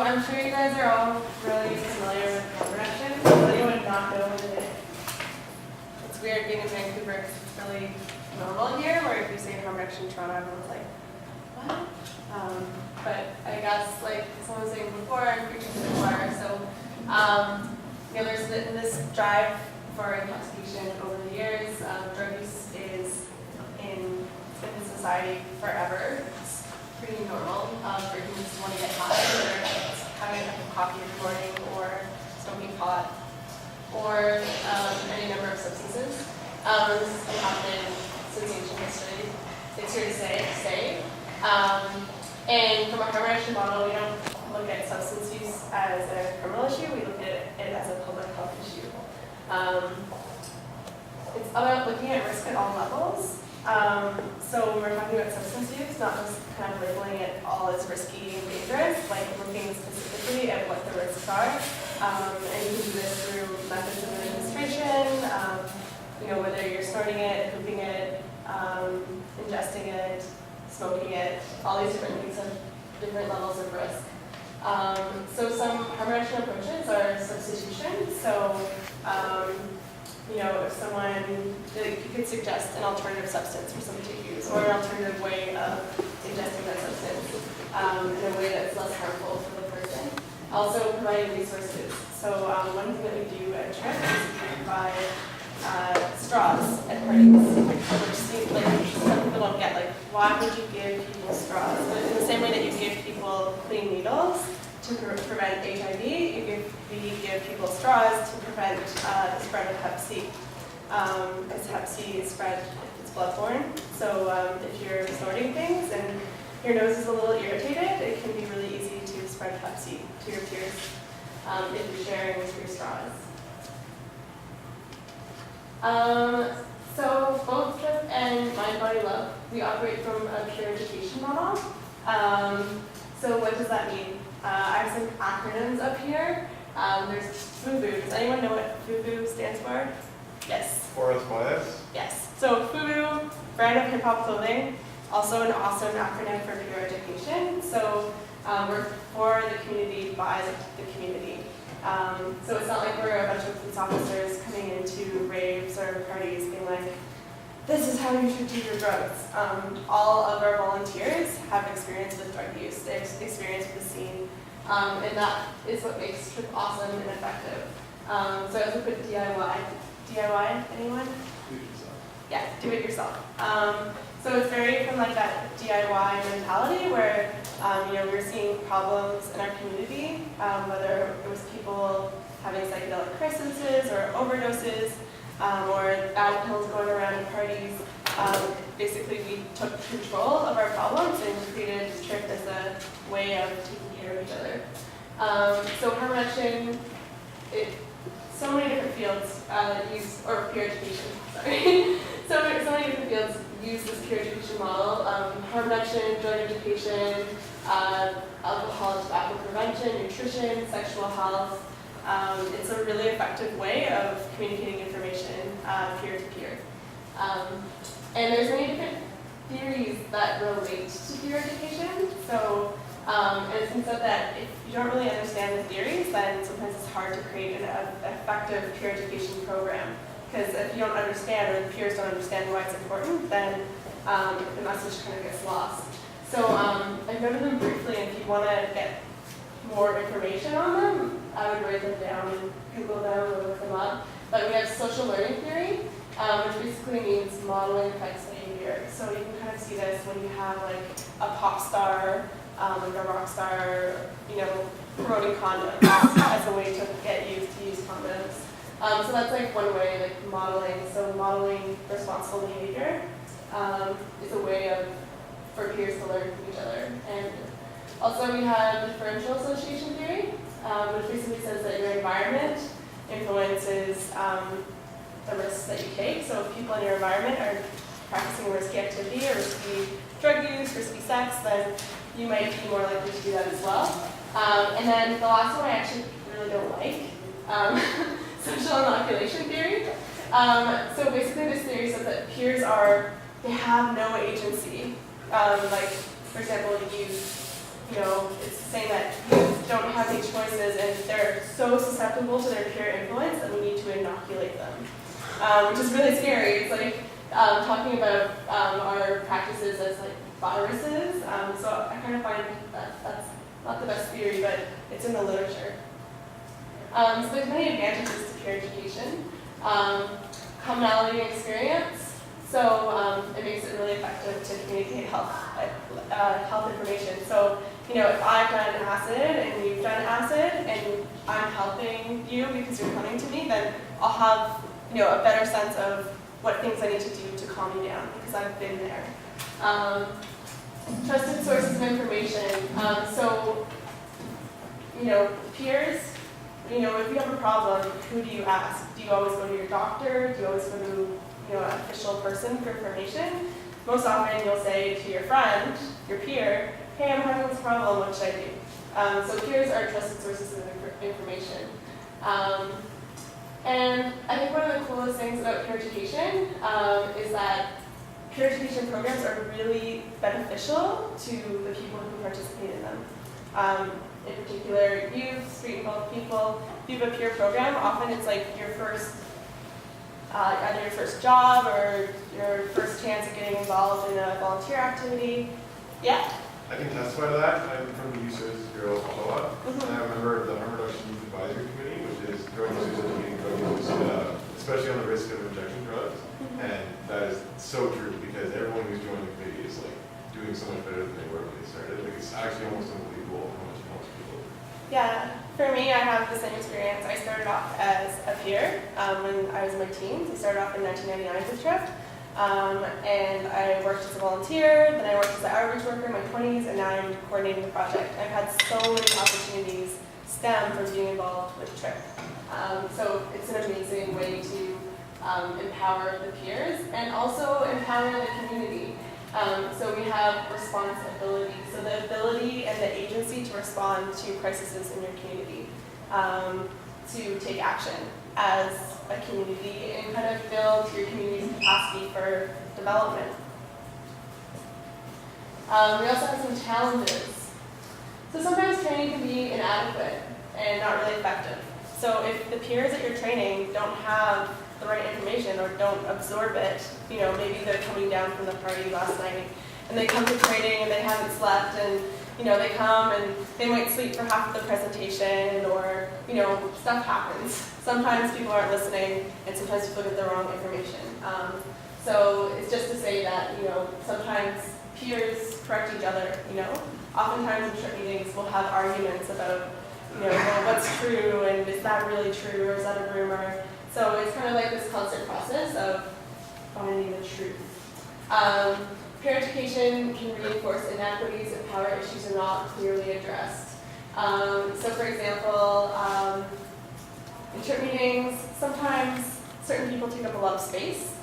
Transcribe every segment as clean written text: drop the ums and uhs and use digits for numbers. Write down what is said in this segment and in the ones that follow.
I'm sure you guys are all really familiar with harm reduction. Does anyone not know what it is? It's weird being in Vancouver because it's really normal here, where if you say harm reduction in Toronto, everyone's like, what? But I guess, like someone was saying before, I'm preaching to the choir. So, there's been this drive for intoxication over the years. Drug use is in society forever. It's pretty normal for humans to want to get high, or having a cup of coffee in the morning, or smoking pot, or any number of substances. This has been happening since ancient history. It's here to stay. And from a harm reduction model, we don't look at substance use as a criminal issue, we look at it as a public health issue. It's about looking at risk at all levels. So when we're talking about substance use, not just kind of labeling it all as risky and dangerous, like looking specifically at what the risks are. And you can do this through methods of administration, whether you're snorting it, pooping it, ingesting it, smoking it, all these different things have different levels of risk. So some harm reduction approaches are substitution. So, if someone, you could suggest an alternative substance for someone to use, or an alternative way of ingesting that substance in a way that's less harmful for the person. Also providing resources. So one thing that we do at Trip is we provide straws at parties, which seems like some people don't get. Like, why would you give people straws? But in the same way that you give people clean needles to prevent HIV, we give people straws to prevent the spread of Hep C. Because Hep C is spread, it's bloodborne. So if you're snorting things and your nose is a little irritated, it can be really easy to spread Hep C to your peers if you're sharing your straws. So both Trip and Mind Body Love, we operate from a peer education model. So what does that mean? I have some acronyms up here. There's FUBU. Does anyone know what FUBU stands for? Yes. Forest Bias? Yes. So FUBU, brand of hip hop clothing, also an awesome acronym for peer education. So we're for the community by the community. So it's not like we're a bunch of police officers coming into raves or parties being like, this is how you should do your drugs. All of our volunteers have experience with drug use. They have experience with the scene. And that is what makes Trip awesome and effective. So as we put DIY, anyone? Do it yourself. Yeah, do it yourself. So it's very from like that DIY mentality where we're seeing problems in our community, whether it was people having psychedelic crises or overdoses, or bad pills going around in parties. Basically, we took control of our problems and created Trip as a way of taking care of each other. So harm reduction, so many different fields use, or peer education, sorry. so many different fields use this peer education model. Harm reduction, drug education, alcohol and tobacco prevention, nutrition, sexual health. It's a really effective way of communicating information peer to peer. And there's many different theories that relate to peer education. So, and it's been said that if you don't really understand the theories, then sometimes it's hard to create an effective peer education program. Because if you don't understand, or the peers don't understand why it's important, then the message kind of gets lost. So I've noted them briefly, and if you want to get more information on them, I would write them down and Google them or look them up. But we have social learning theory, which basically means modeling affects behavior. So you can kind of see this when you have like a pop star, like a rock star, promoting condoms as a way to get you to use condoms. So that's like one way, like modeling. So modeling responsible behavior is a way for peers to learn from each other. And also we have differential association theory, which basically says that your environment influences the risks that you take. So if people in your environment are practicing risky activity or risky drug use, risky sex, then you might be more likely to do that as well. And then the last one I actually really don't like, social inoculation theory. So basically this theory says that peers they have no agency. Like, for example, it's saying that youth don't have any choices and they're so susceptible to their peer influence that we need to inoculate them, which is really scary. It's like talking about our practices as like viruses. So I kind of find that that's not the best theory, but it's in the literature. So there's many advantages to peer education. Commonality and experience. So it makes it really effective to communicate health information. So, if I've done acid and you've done acid and I'm helping you because you're coming to me, then I'll have, a better sense of what things I need to do to calm you down because I've been there. Trusted sources of information. So, peers, if you have a problem, who do you ask? Do you always go to your doctor? Do you always go to an official person for information? Most often you'll say to your friend, your peer, hey, I'm having this problem, what should I do? So peers are trusted sources of information. And I think one of the coolest things about peer education is that peer education programs are really beneficial to the people who participate in them. In particular, youth, street-involved people. If you have a peer program, often it's like your first either your first job or your first chance at getting involved in a volunteer activity. Yeah? I can testify to that. I'm from the Youth Services Bureau of Ottawa, and I'm a member of the Harm Reduction Youth Advisory Committee, which is drug users educating drug users, especially on the risk of injection drugs. And that is so true because everyone who's joined the committee is like doing so much better than they were when they started. Like it's actually almost unbelievable how much it helps people. Yeah. For me, I have the same experience. I started off as a peer when I was in my teens. I started off in 1999 with TRIP, and I worked as a volunteer, then I worked as an outreach worker in my 20s, and now I'm coordinating the project. I've had so many opportunities stem from being involved with TRIP. So it's an amazing way to empower the peers and also empower the community. So we have responsibility, so the ability and the agency to respond to crises in your community, to take action as a community and kind of build your community's capacity for development. We also have some challenges. So sometimes training can be inadequate and not really effective. So if the peers at your training don't have the right information or don't absorb it, maybe they're coming down from the party last night and they come to training and they haven't slept and, they come and they might sleep for half of the presentation or, stuff happens. Sometimes people aren't listening and sometimes people get the wrong information. So it's just to say that, sometimes peers correct each other, Oftentimes in trip meetings we'll have arguments about, what's true and is that really true or is that a rumor? So it's kind of like this constant process of finding the truth. Peer education can reinforce inequities if power issues are not clearly addressed. So for example, in trip meetings, sometimes certain people take up a lot of space.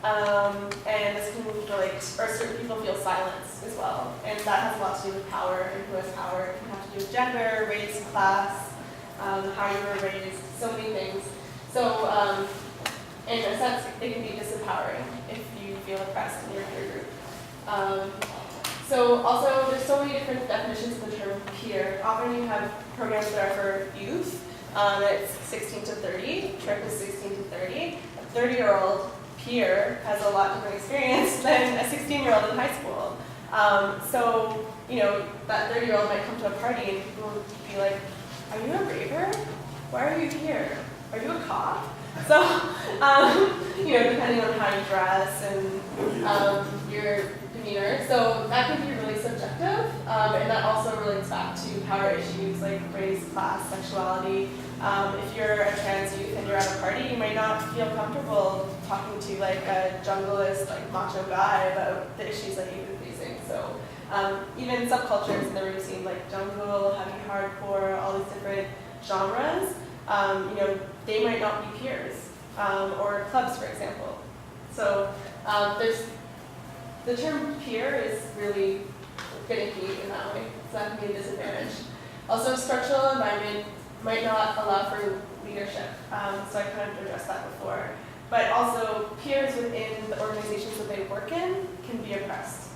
And this can feel like, or certain people feel silenced as well. And that has a lot to do with power and who has power. It can have to do with gender, race, class, how you were raised, so many things. So in a sense, it can be disempowering if you feel oppressed in your peer group. So also, there's so many different definitions of the term peer. Often you have programs that are for youth. It's 16 to 30. TRIP is 16 to 30. A 30-year-old peer has a lot different experience than a 16-year-old in high school. So, that 30-year-old might come to a party and people would be like, are you a raver? Why are you here? Are you a cop? So, depending on how you dress and your demeanor. So that can be really subjective, and that also relates back to power issues like race, class, sexuality. If you're a trans youth and you're at a party, you might not feel comfortable talking to like a junglist, like macho guy about the issues that you've been facing. So even subcultures in the room scene, like jungle, heavy hardcore, all these different genres, they might not be peers, or clubs, for example. So the term peer is really finicky in that way, so that can be a disadvantage. Also, structural environment might not allow for leadership, so I kind of addressed that before. But also, peers within the organizations that they work in can be oppressed.